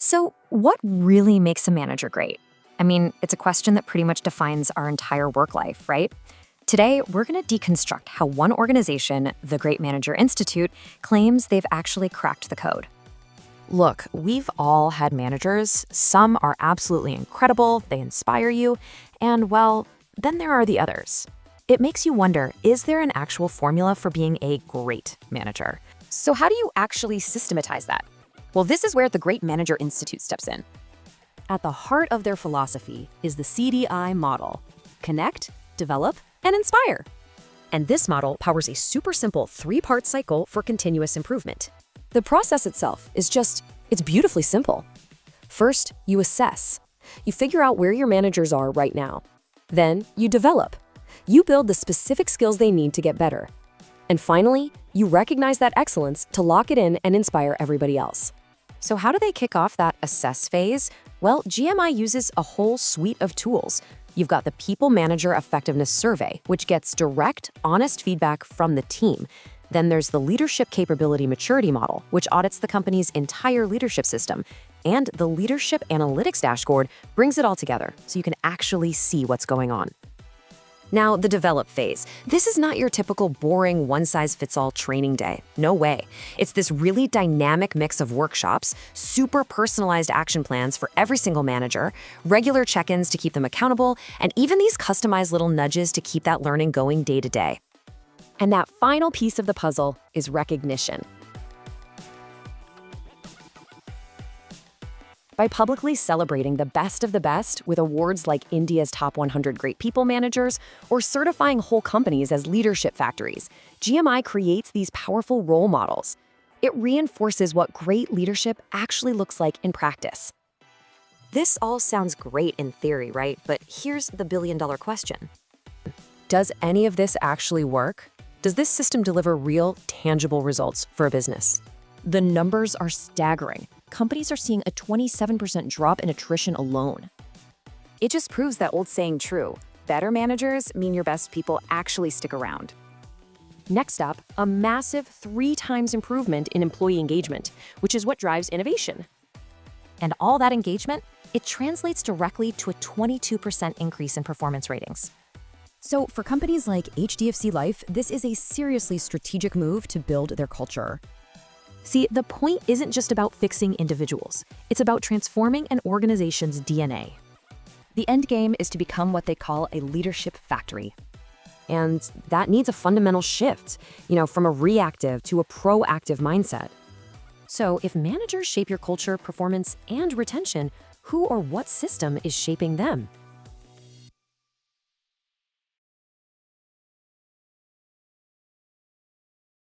So, what really makes a manager great? I mean, it's a question that pretty much defines our entire work life, right? Today, we're going to deconstruct how one organization, the Great Manager Institute, claims they've actually cracked the code. Look, we've all had managers. Some are absolutely incredible, they inspire you, and well, then there are the others. It makes you wonder, is there an actual formula for being a great manager? So how do you actually systematize that? Well, this is where the Great Manager Institute steps in. At the heart of their philosophy is the CDI model: connect, develop, and inspire. And this model powers a super simple three-part cycle for continuous improvement. The process itself is it's beautifully simple. First, you assess. You figure out where your managers are right now. Then, you develop. You build the specific skills they need to get better. And finally, you recognize that excellence to lock it in and inspire everybody else. So how do they kick off that assess phase? Well, GMI uses a whole suite of tools. You've got the People Manager Effectiveness Survey, which gets direct, honest feedback from the team. Then there's the Leadership Capability Maturity Model, which audits the company's entire leadership system. And the Leadership Analytics Dashboard brings it all together so you can actually see what's going on. Now, the develop phase. This is not your typical boring one-size-fits-all training day. No way. It's this really dynamic mix of workshops, super personalized action plans for every single manager, regular check-ins to keep them accountable, and even these customized little nudges to keep that learning going day to day. And that final piece of the puzzle is recognition. By publicly celebrating the best with awards like India's Top 100 Great People Managers or certifying whole companies as leadership factories, GMI creates these powerful role models. It reinforces what great leadership actually looks like in practice. This all sounds great in theory, right? But here's the billion-dollar question. Does any of this actually work? Does this system deliver real, tangible results for a business? The numbers are staggering. Companies are seeing a 27% drop in attrition alone. It just proves that old saying true: better managers mean your best people actually stick around. Next up, a massive 3 times improvement in employee engagement, which is what drives innovation. And all that engagement, it translates directly to a 22% increase in performance ratings. So for companies like HDFC Life, this is a seriously strategic move to build their culture. See, the point isn't just about fixing individuals. It's about transforming an organization's DNA. The end game is to become what they call a leadership factory. And that needs a fundamental shift, from a reactive to a proactive mindset. So if managers shape your culture, performance, and retention, who or what system is shaping them?